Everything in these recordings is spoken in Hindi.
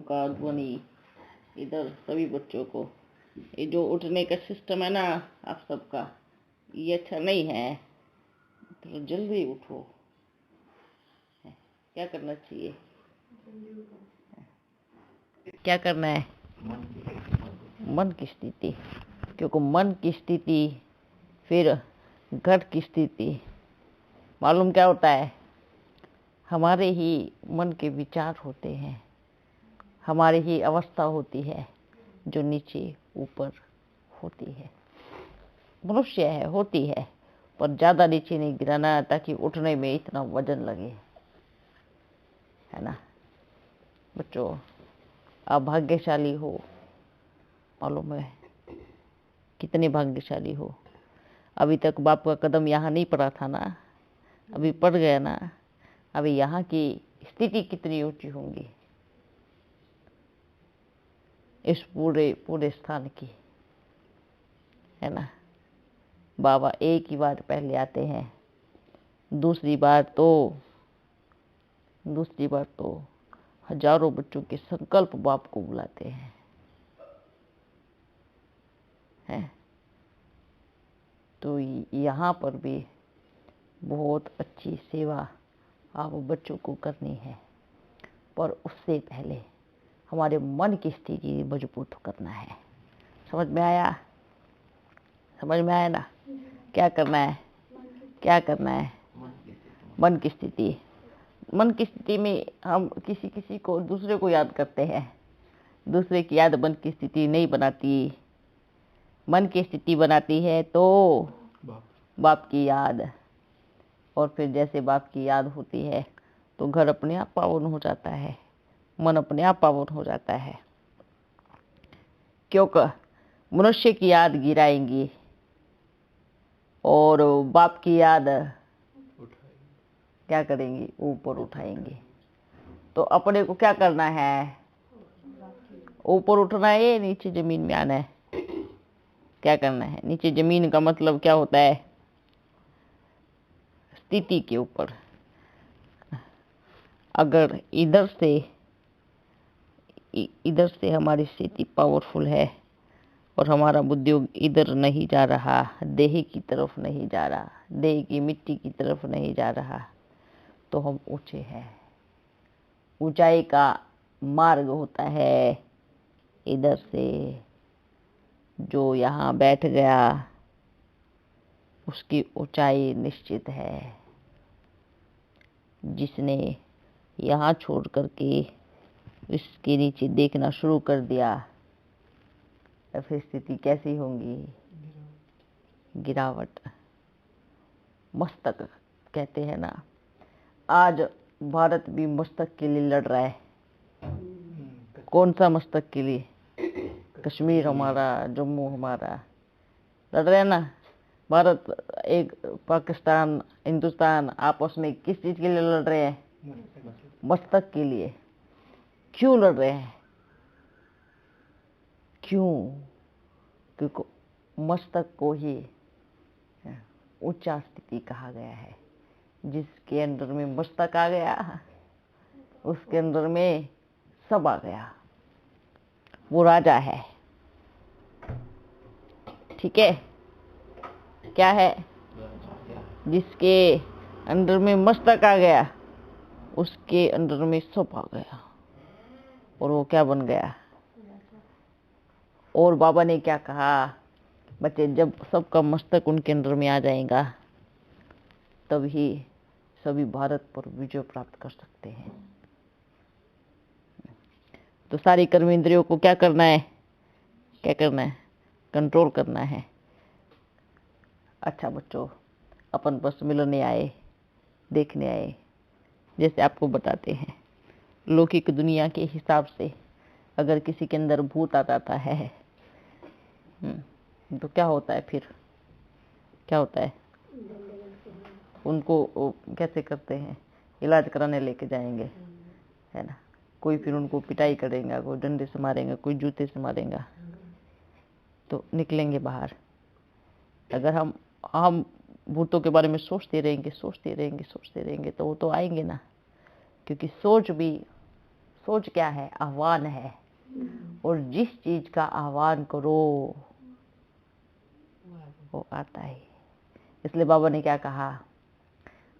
का ध्वनि इधर सभी बच्चों को। ये जो उठने का सिस्टम है ना आप सबका, ये अच्छा नहीं है, तो जल्दी उठो। क्या करना चाहिए, क्या करना है? मन की स्थिति, क्योंकि मन की स्थिति फिर घट की स्थिति। मालूम क्या होता है? हमारे ही मन के विचार होते हैं, हमारी ही अवस्था होती है जो नीचे ऊपर होती है। मनुष्य है, होती है, पर ज़्यादा नीचे नहीं गिराना ताकि उठने में इतना वजन लगे, है ना बच्चों? आप भाग्यशाली हो, मालूम है कितने भाग्यशाली हो। अभी तक बाप का कदम यहाँ नहीं पड़ा था ना, अभी पड़ गया ना। अभी यहाँ की स्थिति कितनी ऊंची होंगी इस पूरे स्थान की, है ना। बाबा एक ही बार पहले आते हैं, दूसरी बार तो हजारों बच्चों के संकल्प बाप को बुलाते हैं, तो यहाँ पर भी बहुत अच्छी सेवा आप बच्चों को करनी है, पर उससे पहले हमारे मन की स्थिति मजबूत करना है। समझ में आया? समझ में आया ना? क्या करना है? क्या करना है? मन की स्थिति। मन की स्थिति में हम किसी को, दूसरे को याद करते हैं। दूसरे की याद मन की स्थिति नहीं बनाती। मन की स्थिति बनाती है तो बाप की याद, और फिर जैसे बाप की याद होती है तो घर अपने आप पावन हो जाता है, मन अपने आप पावन हो जाता है। क्योंकि मनुष्य की याद गिराएंगी और बाप की याद क्या करेंगी? ऊपर उठाएंगे। तो अपने को क्या करना है? ऊपर उठना है, नीचे जमीन में आना है। क्या करना है? नीचे जमीन का मतलब क्या होता है? स्थिति के ऊपर। अगर इधर से हमारी स्थिति पावरफुल है और हमारा बुद्धि इधर नहीं जा रहा, देह की तरफ नहीं जा रहा, देह की मिट्टी की तरफ नहीं जा रहा, तो हम ऊंचे हैं। ऊंचाई का मार्ग होता है इधर से। जो यहाँ बैठ गया उसकी ऊंचाई निश्चित है। जिसने यहाँ छोड़ करके इसके नीचे देखना शुरू कर दिया, तो फिर स्थिति कैसी होगी? गिरावट। मस्तक कहते हैं ना, आज भारत भी मस्तक के लिए लड़ रहा है। कौन सा मस्तक के लिए? कश्मीर हमारा, जम्मू हमारा, लड़ रहे हैं ना। भारत, एक पाकिस्तान, हिंदुस्तान आपस में किस चीज के लिए लड़ रहे हैं? मस्तक के लिए। क्यों लड़ रहे हैं? क्यों? क्योंकि मस्तक को ही ऊंचा स्थिति कहा गया है। जिसके अंदर में मस्तक आ गया उसके अंदर में सब आ गया, वो राजा है। ठीक है? क्या है? जिसके अंदर में मस्तक आ गया उसके अंदर में सब आ गया, और वो क्या बन गया? और बाबा ने क्या कहा? बच्चे, जब सबका मस्तक उनके अंदर में आ जाएगा तभी सभी भारत पर विजय प्राप्त कर सकते हैं। तो सारी कर्म इंद्रियों को क्या करना है? क्या करना है? कंट्रोल करना है। अच्छा बच्चों, अपन बस मिलने आए, देखने आए। जैसे आपको बताते हैं, लौकिक दुनिया के हिसाब से अगर किसी के अंदर भूत आ जाता है तो क्या होता है? फिर क्या होता है? उनको कैसे करते हैं? इलाज कराने लेके जाएंगे, है ना। कोई फिर उनको पिटाई करेगा, कोई डंडे से मारेगा, कोई जूते से मारेगा, तो निकलेंगे बाहर। अगर हम भूतों के बारे में सोचते रहेंगे तो वो तो आएंगे ना, क्योंकि सोच भी सोच क्या है? आह्वान है। और जिस चीज का आह्वान करो वो आता है। इसलिए बाबा ने क्या कहा?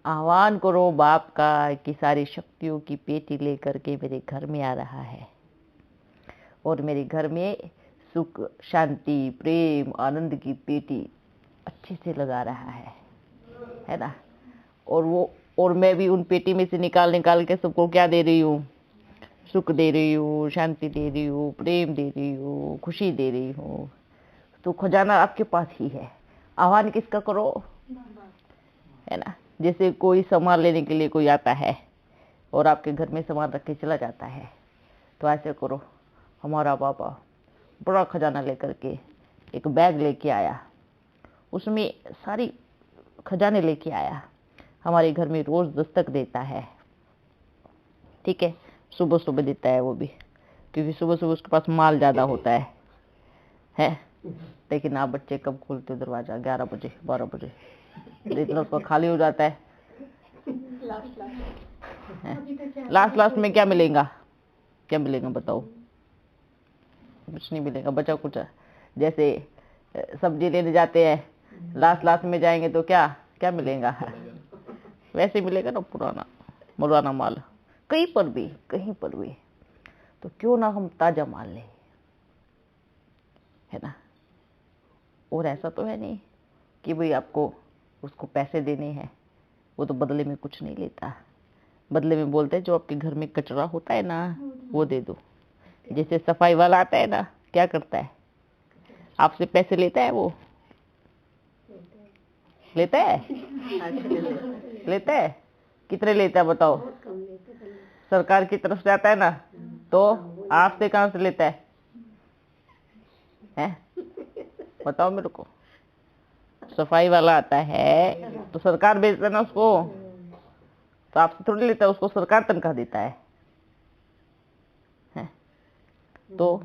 आह्वान करो बाप का कि सारी शक्तियों की पेटी लेकर के मेरे घर में आ रहा है और मेरे घर में सुख, शांति, प्रेम, आनंद की पेटी अच्छे से लगा रहा है ना। और मैं भी उन पेटी में से निकाल निकाल के सबको क्या दे रही हूँ? सुख दे रही हूँ, शांति दे रही हूँ, प्रेम दे रही हूँ, खुशी दे रही हूँ। तो खजाना आपके पास ही है। आह्वान किसका करो? है ना। जैसे कोई सामान लेने के लिए कोई आता है और आपके घर में सामान रख के चला जाता है, तो ऐसे करो, हमारा पापा बड़ा खजाना लेकर के एक बैग लेके आया, उसमें सारी खजाने लेके आया, हमारे घर में रोज दस्तक देता है। ठीक है, सुबह सुबह देता है वो भी, क्योंकि सुबह सुबह उसके पास माल ज़्यादा होता है। लेकिन आप बच्चे कब खोलते हो दरवाज़ा? 11 बजे, 12 बजे, इतना तो खाली हो जाता है। लास्ट में क्या मिलेगा? क्या मिलेगा बताओ? कुछ नहीं मिलेगा, बचा कुछ। जैसे सब्जी लेने जाते हैं, लास्ट में जाएंगे तो क्या क्या मिलेगा? वैसे मिलेगा ना पुराना माल, कहीं पर भी। तो क्यों ना हम ताजा माल लें, है ना। और ऐसा तो है नहीं कि भाई आपको उसको पैसे देने हैं, वो तो बदले में कुछ नहीं लेता। बदले में बोलते हैं जो आपके घर में कचरा होता है ना वो दे दो। जैसे सफाई वाला आता है ना, क्या करता है? आपसे पैसे लेता है? वो लेता है? लेता है? कितने लेता है बताओ? सरकार की तरफ से आता है ना, तो आपसे कहां से लेता है? बताओ मेरे को। सफाई वाला आता है तो सरकार भेजता है ना उसको, तो आपसे थोड़ी लेता है, उसको सरकार तनख्वाह देता है। तो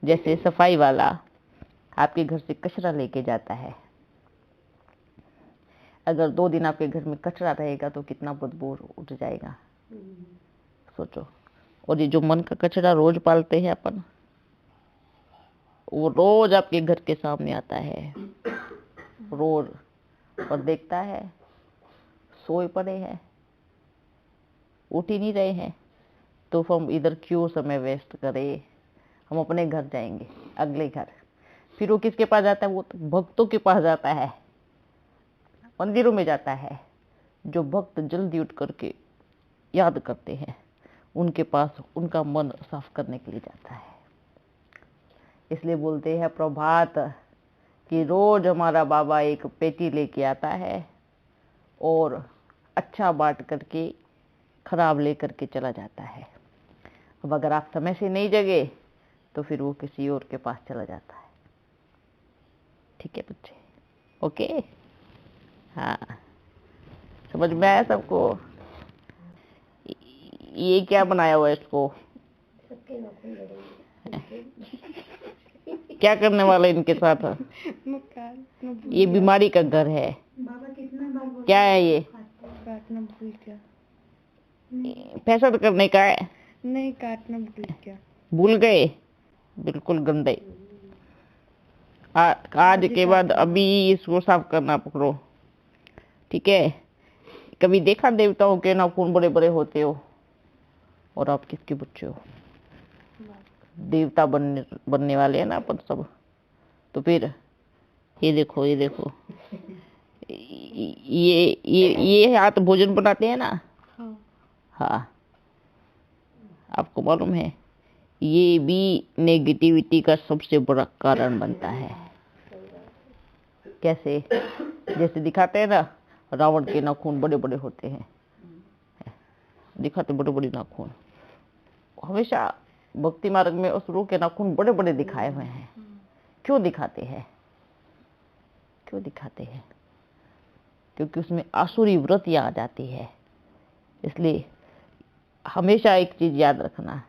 जैसे सफाई वाला आपके घर से कचरा लेके जाता है, अगर 2 दिन आपके घर में कचरा रहेगा तो कितना बदबू उठ जाएगा, सोचो। और ये जो मन का कचरा रोज पालते हैं अपन, वो रोज आपके घर के सामने आता है रोज, और देखता है सोए पड़े हैं, उठ ही नहीं रहे हैं, तो हम इधर क्यों समय वेस्ट करें? हम अपने घर जाएंगे, अगले घर। फिर वो किसके पास जाता है? वो तो भक्तों के पास जाता है, मंदिरों में जाता है। जो भक्त जल्दी उठ करके याद करते हैं, उनके पास उनका मन साफ करने के लिए जाता है। इसलिए बोलते हैं प्रभात कि रोज हमारा बाबा एक पेटी लेके आता है और अच्छा बांट करके खराब लेकर के चला जाता है। अब अगर आप समय से नहीं जगे तो फिर वो किसी और के पास चला जाता है। ठीक है बच्चे? ओके, हाँ, समझ में आया सबको? ये क्या बनाया हुआ है इसको? क्या करने वाला इनके साथ? ये बीमारी का घर है। क्या है ये? फैसद करने का है? नहीं, काटना भूल गया। भूल गए? बिल्कुल गंदे। आज के बाद अभी इसको साफ करना पकड़ो, ठीक है? कभी देखा देवताओं के नाखून बड़े बड़े होते हो, और आप किसके बच्चे हो? देवता बनने वाले हैं ना अपन सब। तो फिर ये देखो ये हाथ भोजन बनाते हैं ना। हाँ, आपको मालूम है ये भी नेगेटिविटी का सबसे बड़ा कारण बनता है। कैसे? जैसे दिखाते हैं ना, रावण के नाखून बड़े बड़े होते हैं, दिखाते बड़े बड़े नाखून। हमेशा भक्ति मार्ग में असुरों के नाखून बड़े बड़े दिखाए हुए हैं। क्यों दिखाते हैं? क्योंकि उसमें आसुरी वृत्ति आ जाती है। इसलिए हमेशा एक चीज याद रखना,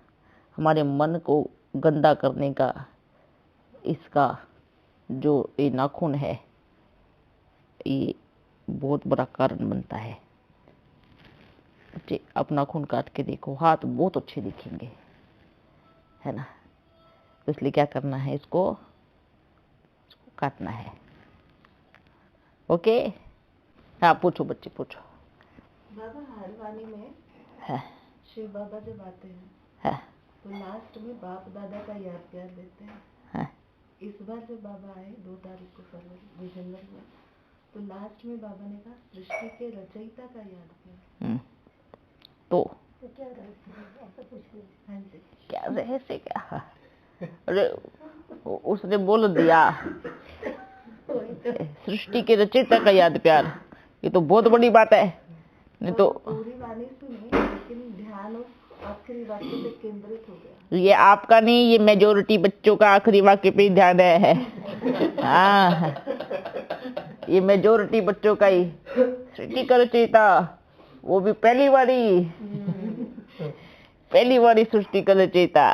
हमारे मन को गंदा करने का इसका जो ये नाखून है, ये बहुत बड़ा कारण बनता है। बच्चे अपना खून काट के देखो, हाथ बहुत अच्छे दिखेंगे, है ना। तो इसलिए क्या करना है, इसको काटना है। ओके। हाँ पूछो बच्चे पूछो। बाबा हरवानी में है शिव बाबा जब आते हैं है तो लास्ट में बाप दादा का याद प्यार देते हैं। है इस बार जब बाबा आए 2 तारीख को दिसंबर में, तो लास्ट में बाबा ने कहा सृष्टि के रचयिता का याद प्यार। तो क्या रहस्य ऐसा कुछ नहीं? हाँ जी। क्या रहस्य क्या? अरे उसने बोल दिया सृष्टि के रचयिता का याद प्यार, ये तो बहुत बड़ी बात है। नहीं तो पूरी वाणी सुनी, लेकिन ध्यान उस आखिरी वाक्य पे केंद्रित हो गया। ये आपका नहीं, ये मेजोरिटी बच्चों का आखिरी वाक्य पे ध्यान है। हाँ ये मेजोरिटी बच्चों का ही। सृष्टि का रचयिता, वो भी पहली बारी सृष्टि का रचयिता।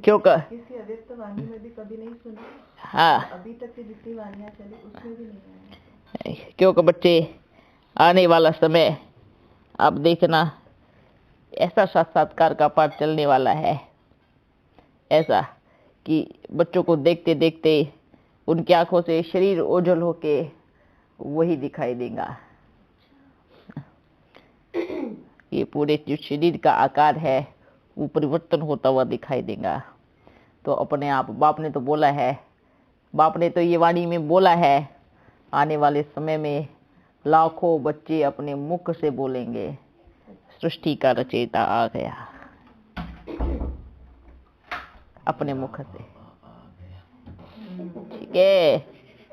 क्यों कर किसी अव्यक्त वाणी में भी कभी नहीं सुना। हाँ अभी तक की जितनी वाणियां चली उसमें भी नहीं आया। क्योंकि बच्चे आने वाला समय आप देखना, ऐसा साक्षात्कार का पाठ चलने वाला है, ऐसा कि बच्चों को देखते देखते उनकी आंखों से शरीर ओझल होके वही दिखाई देगा। ये पूरे जो शरीर का आकार है वो परिवर्तन होता हुआ दिखाई देगा। तो अपने आप बाप ने तो बोला है, बाप ने तो ये वाणी में बोला है, आने वाले समय में लाखों बच्चे अपने मुख से बोलेंगे सृष्टि का रचयिता आ गया, अपने मुख से। ठीक है।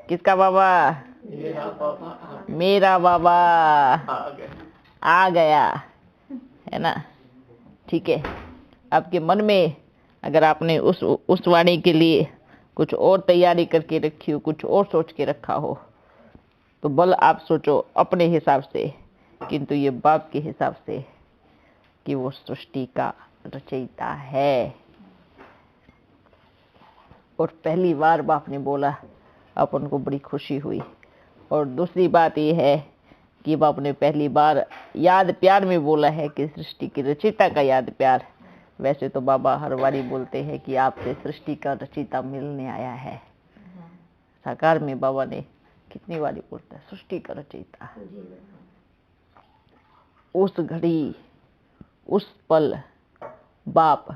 किसका बाबा? मेरा बाबा आ गया, है ना। ठीक है। आपके मन में अगर आपने उस वाणी के लिए कुछ और तैयारी करके रखी हो, कुछ और सोच के रखा हो, तो बल आप सोचो अपने हिसाब से, किंतु ये बाप के हिसाब से कि वो सृष्टि का रचयिता है। और पहली बार बाप ने बोला, अपन को बड़ी खुशी हुई। और दूसरी बात ये है कि बाप ने पहली बार याद प्यार में बोला है कि सृष्टि की रचयिता का याद प्यार। वैसे तो बाबा हर बारी बोलते हैं कि आपसे सृष्टि का रचयिता मिलने आया है। साकार में बाबा ने कितनी बारी बोलता है सृष्टि का रचयिता। उस घड़ी, उस पल बाप,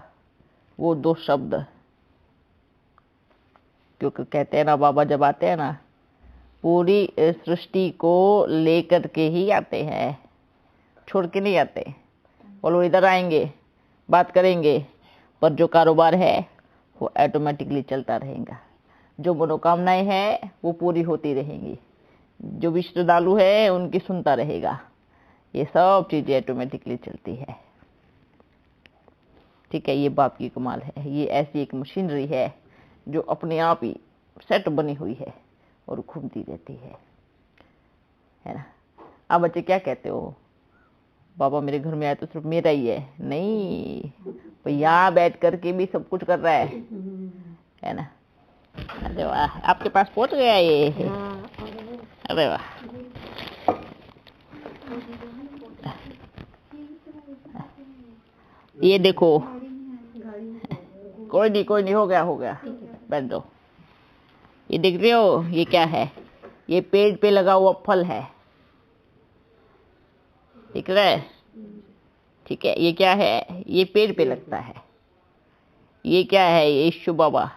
वो 2 शब्द, क्योंकि कहते हैं ना बाबा जब आते हैं ना, पूरी सृष्टि को लेकर के ही आते हैं, छोड़ के नहीं आते। बोलो इधर आएंगे, बात करेंगे, पर जो कारोबार है वो ऑटोमेटिकली चलता रहेगा। जो मनोकामनाएं हैं वो पूरी होती रहेंगी। जो भी श्रद्धालु है उनकी सुनता रहेगा। ये सब चीजें ऑटोमेटिकली चलती है। ठीक है। ये बाप की कमाल है। ये ऐसी एक मशीनरी है जो अपने आप ही सेट बनी हुई है और घूमती रहती है ना। अब बच्चे क्या कहते हो, बाबा मेरे घर में आए तो सिर्फ मेरा ही है? नहीं, तो यहाँ बैठ करके भी सब कुछ कर रहा है ना। अरे वाह, आपके पास पहुंच गया ये। अरे वाह। ये देखो, कोई नहीं, हो गया, बैठ दो। ये देख रहे हो, ये क्या है? ये पेड़ पे लगा हुआ फल है, दिख रहा है? ठीक है। ये क्या है? ये पेड़ पे लगता है। ये क्या है? ये शिव बाबा,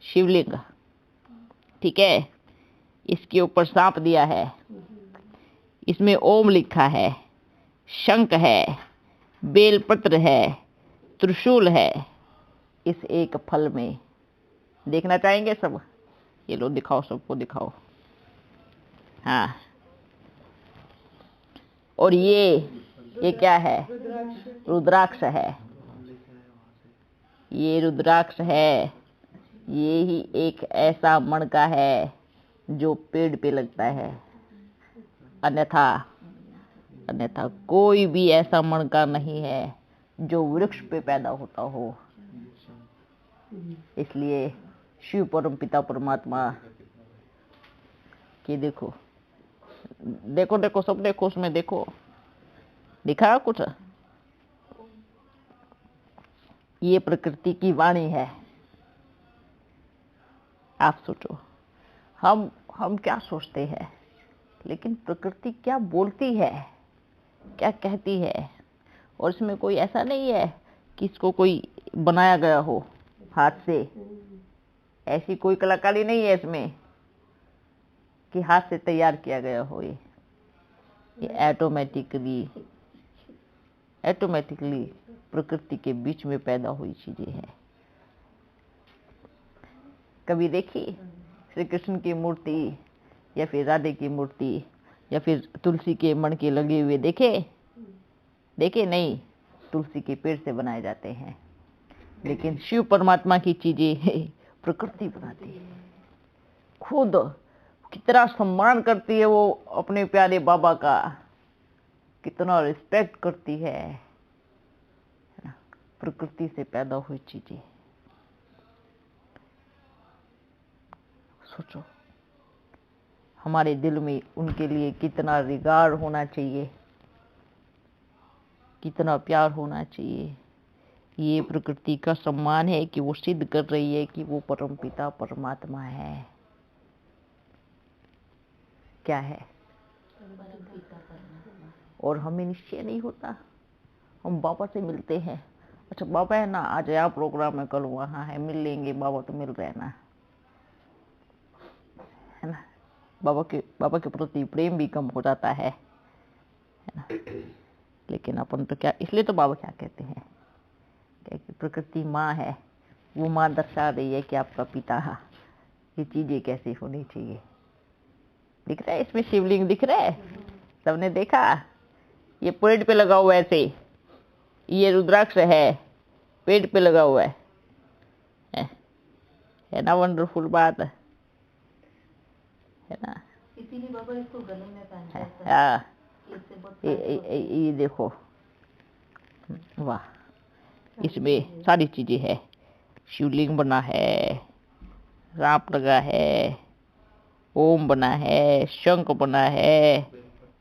शिवलिंग। ठीक है। इसके ऊपर सांप दिया है, इसमें ओम लिखा है, शंख है, बेलपत्र है, त्रिशूल है। इस एक फल में देखना चाहेंगे सब? ये लो, दिखाओ, सबको दिखाओ। हाँ। और ये क्या है? रुद्राक्ष है। ये रुद्राक्ष है। ये ही एक ऐसा मणका है जो पेड़ पे लगता है। अन्यथा कोई भी ऐसा मणका नहीं है जो वृक्ष पे पैदा होता हो। इसलिए शिव परम पिता परमात्मा की देखो, सब देखो, उसमें देखो, दिखा कुछ? ये प्रकृति की वाणी है। आप सोचो, हम क्या सोचते हैं, लेकिन प्रकृति क्या बोलती है, क्या कहती है। और इसमें कोई ऐसा नहीं है कि इसको कोई बनाया गया हो हाथ से। ऐसी कोई कलाकारी नहीं है इसमें कि हाथ से तैयार किया गया हो। ये ऑटोमेटिकली प्रकृति के बीच में पैदा हुई चीजें हैं। कभी देखी श्री कृष्ण की मूर्ति या फिर राधे की मूर्ति या फिर तुलसी के मणके लगे हुए देखे नहीं? तुलसी के पेड़ से बनाए जाते हैं। लेकिन शिव परमात्मा की चीजें प्रकृति बनाती है। खुद कितना सम्मान करती है वो अपने प्यारे बाबा का, कितना रिस्पेक्ट करती है ना? प्रकृति से पैदा हुई चीजें। सोचो, हमारे दिल में उनके लिए कितना रिगार्ड होना चाहिए, कितना प्यार होना चाहिए। ये प्रकृति का सम्मान है कि वो सिद्ध कर रही है कि वो परमपिता परमात्मा है। क्या है? और हमें निश्चय नहीं होता। हम बाबा से मिलते हैं, अच्छा बाबा है ना, आज यहाँ प्रोग्राम है, कल वहाँ है, मिल लेंगे, बाबा तो मिल रहे हैं ना, है ना? बाबा के प्रति प्रेम भी कम हो जाता है ना? लेकिन अपन तो क्या, इसलिए तो बाबा क्या कहते हैं कि प्रकृति माँ है। वो माँ दर्शा रही है कि आपका पिता, ये चीजें कैसी होनी चाहिए। दिख रहा है इसमें शिवलिंग दिख रहा है? सबने देखा? ये पेड़ पे लगा हुआ है ऐसे, ये रुद्राक्ष है, पेड़ पे लगा हुआ है ना? वंडरफुल बात है ना? इसीलिए बाबा इसको गले में पहनते हैं। हाँ, ये देखो, वाह, इसमें सारी चीजें है। शिवलिंग बना है, राप लगा है, ओम बना है, शंख बना है,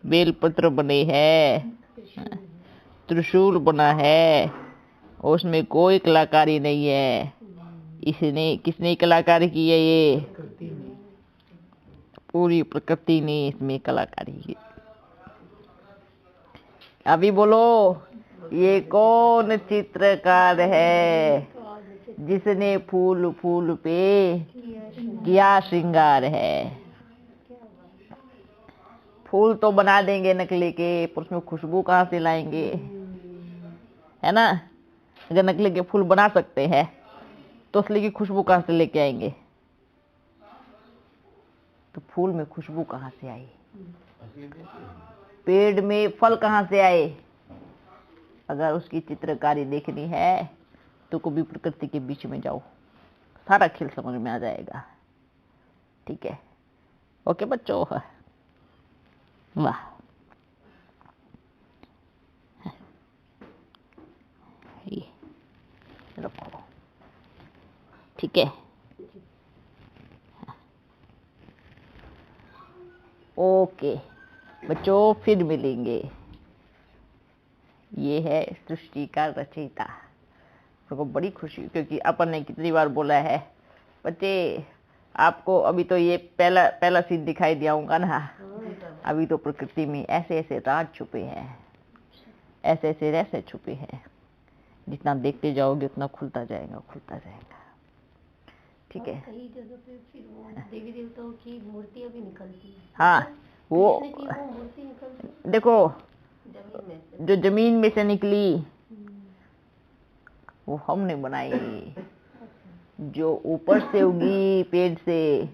बेलपत्र बने हैं, त्रिशूल बना है। उसमें कोई कलाकारी नहीं है। किसने कलाकारी की है? ये पूरी प्रकृति ने इसमें कलाकारी की। अभी बोलो, ये कौन चित्रकार है जिसने फूल फूल पे किया श्रृंगार है? फूल तो बना देंगे नकली के, पर उसमें खुशबू कहाँ से लाएंगे, है ना? अगर नकली के फूल बना सकते हैं तो असली की खुशबू कहाँ से लेके आएंगे? तो फूल में खुशबू कहाँ से आई? पेड़ में फल कहाँ से आए? अगर उसकी चित्रकारी देखनी है तो कभी प्रकृति के बीच में जाओ, सारा खेल समझ में आ जाएगा। ठीक है? ओके बच्चों, वाह, ये रखो, ठीक है? ओके बच्चों, फिर मिलेंगे। ये है सृष्टि का रचयिता। मेरे को बड़ी खुशी, क्योंकि अपन ने कितनी बार बोला है बच्चे, आपको अभी तो ये पहला सीन दिखाई दिया होगा ना। अभी तो प्रकृति में ऐसे ऐसे राज छुपे हैं, ऐसे ऐसे रहस्य छुपे हैं। जितना देखते जाओगे उतना खुलता जाएगा। ठीक है? कई जगह पे फिर वो देवी देवताओं की मूर्तियां भी निकलती है। हाँ, वो मूर्ति निकलती देखो, जमीन में से। जो जमीन में से निकली वो हमने बनाई। जो ऊपर से उगी पेड़ से,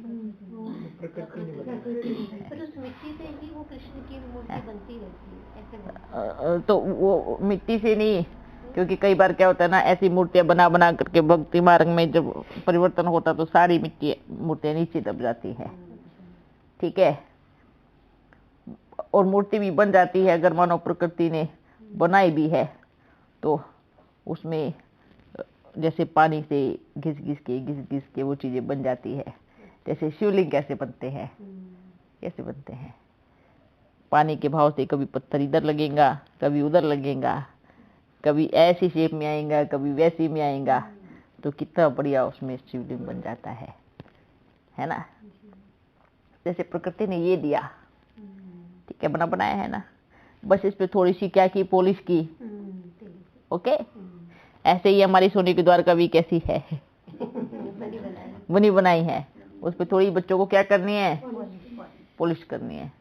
पर उस मिट्टी से ही वो कृष्ण की मूर्ति बनती रहती है, ऐसे तो वो मिट्टी से नहीं, क्योंकि कई बार क्या होता है ना, ऐसी मूर्तियां बना करके भक्ति मार्ग में जब परिवर्तन होता तो सारी मूर्तियां नीचे दब जाती है। ठीक है? और मूर्ति भी बन जाती है अगर मानव प्रकृति ने बनाई भी है तो उसमें जैसे पानी से घिस घिस के वो चीजें बन जाती है। जैसे शिवलिंग कैसे बनते हैं, पानी के भाव से कभी पत्थर इधर लगेगा, कभी उधर लगेगा, कभी ऐसी शेप में आएगा, कभी वैसी में आएगा, तो कितना बढ़िया उसमें शिवलिंग बन जाता है ना। जैसे प्रकृति ने ये दिया, ठीक है, बनाया है ना, बस इस पे थोड़ी सी क्या की, पॉलिश की। ओके, ऐसे ही हमारी सोने की द्वारका भी कैसी है, बनी बनाई है। उस पे थोड़ी बच्चों को क्या करनी है, पॉलिश करनी है।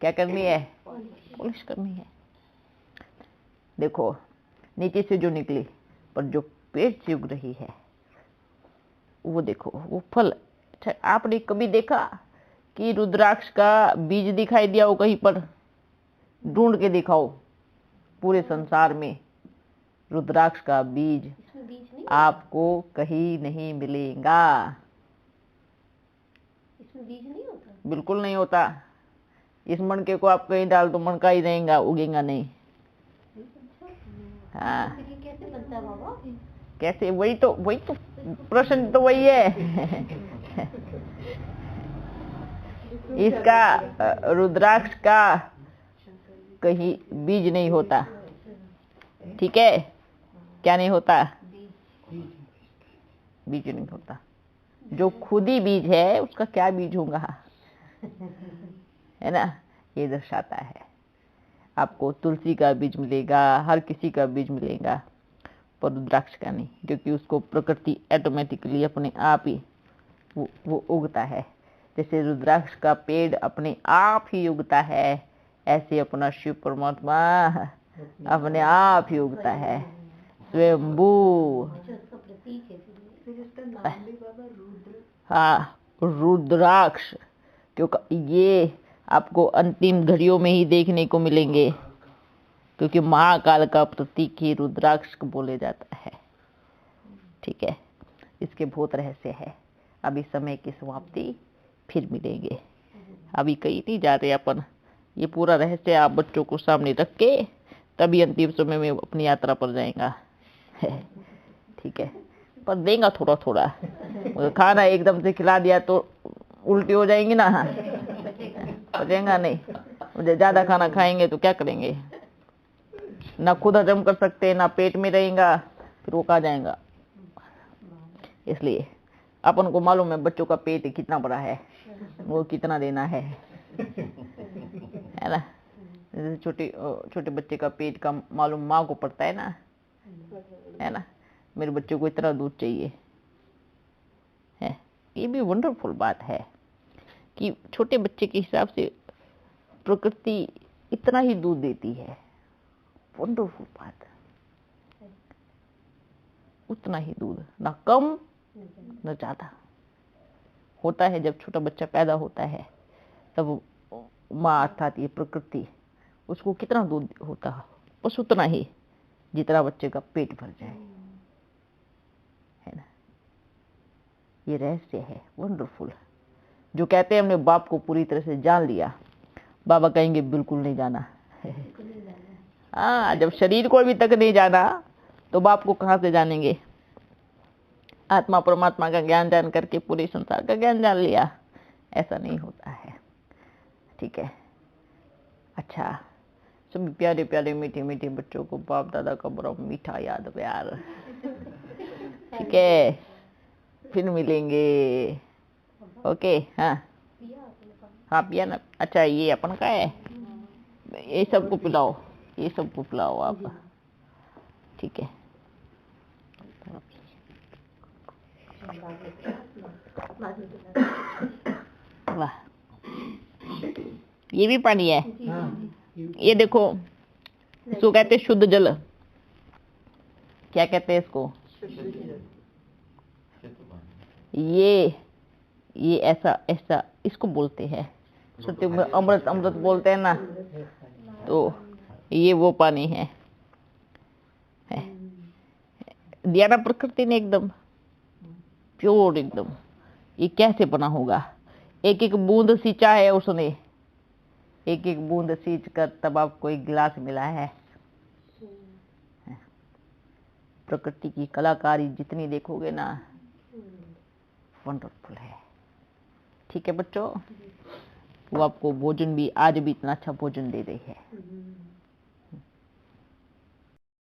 क्या करनी है, पॉलिश करनी है। देखो नीचे से जो निकली, पर जो पेट से उग रही है वो देखो, वो फल। अच्छा, आपने कभी देखा कि रुद्राक्ष का बीज दिखाई दिया हो कहीं पर? ढूंढ के दिखाओ पूरे संसार में, रुद्राक्ष का बीज आपको कहीं नहीं मिलेगा। इसमें बीज नहीं होता, बिल्कुल नहीं होता। इस मणके को आप कहीं डाल तो मणका ही रहेगा, उगेगा नहीं। हाँ, कैसे बनता है बाबा? कैसे? वही तो प्रश्न तो वही है। इसका रुद्राक्ष का कहीं बीज नहीं होता, ठीक है? क्या नहीं होता? बीज नहीं होता। जो खुद ही बीज है उसका क्या बीज होगा, है ना। ये दर्शाता है। आपको तुलसी का बीज मिलेगा, हर किसी का बीज मिलेगा, पर रुद्राक्ष का नहीं, क्योंकि उसको प्रकृति ऑटोमेटिकली अपने आप ही वो उगता है। जैसे रुद्राक्ष का पेड़ अपने आप ही उगता है, ऐसे अपना शिव परमात्मा अपने आप ही उगता है, स्वयंभू। हाँ, रुद्राक्ष, क्योंकि ये आपको अंतिम घड़ियों में ही देखने को मिलेंगे, क्योंकि महाकाल का प्रतीक ही रुद्राक्ष को बोले जाता है, ठीक है। इसके बहुत रहस्य है। अभी समय की समाप्ति, फिर मिलेंगे। अभी कहीं नहीं जा रहे अपन। ये पूरा रहस्य आप बच्चों को सामने रख के तभी अंतिम समय में अपनी यात्रा पर जाएगा, ठीक है। पर देगा थोड़ा थोड़ा, खाना एकदम से खिला दिया तो उल्टी हो जाएंगी ना, बचेगा नहीं। मुझे ज्यादा खाना खाएंगे तो क्या करेंगे, ना खुद हजम कर सकते, ना पेट में रहेगा, फिर वो कहाँ जाएगा। इसलिए अपन को मालूम है बच्चों का पेट कितना बड़ा है, वो कितना देना है ना। छोटे बच्चे का पेट का मालूम माँ को पड़ता है ना, है ना। मेरे बच्चे को इतना दूध चाहिए है। ये भी वंडरफुल बात है कि छोटे बच्चे के हिसाब से प्रकृति इतना ही दूध देती है। वंडरफुल बात, उतना ही दूध, ना कम न ज्यादा होता है। जब छोटा बच्चा पैदा होता है तब माँ अर्थात ये प्रकृति उसको कितना दूध होता है, बस उतना ही जितना बच्चे का पेट भर जाए, है ना। ये रहस्य है वंडरफुल। जो कहते हैं हमने बाप को पूरी तरह से जान लिया, बाबा कहेंगे बिल्कुल नहीं जाना। हाँ, जब शरीर को अभी तक नहीं जाना तो बाप को कहाँ से जानेंगे। आत्मा परमात्मा का ज्ञान जान करके पूरे संसार का ज्ञान जान लिया, ऐसा नहीं होता है, ठीक है। अच्छा, सभी प्यारे प्यारे मीठे मीठे बच्चों को बाप दादा का बड़ा मीठा याद प्यार, ठीक है। फिर मिलेंगे, ओके। हाँ हाँ, पिया ना। अच्छा, ये अपन का है, ये सबको पिलाओ, ये सबको पिलाओ आप, ठीक है। वाह, ये भी पानी है। ये देखो, इसको कहते हैं शुद्ध जल। क्या कहते हैं इसको? ये ऐसा इसको बोलते हैं सत्य में अमृत, अमृत बोलते हैं ना, तो ये वो पानी है। दिया ना प्रकृति ने, एकदम प्योर एकदम। ये कैसे बना होगा? एक एक बूंद सींचा है उसने, एक एक बूंद सींच कर तब आपको एक गिलास मिला है। प्रकृति की कलाकारी जितनी देखोगे ना, वंडरफुल है, ठीक है बच्चों। वो आपको भोजन भी आज भी इतना अच्छा भोजन दे रही है।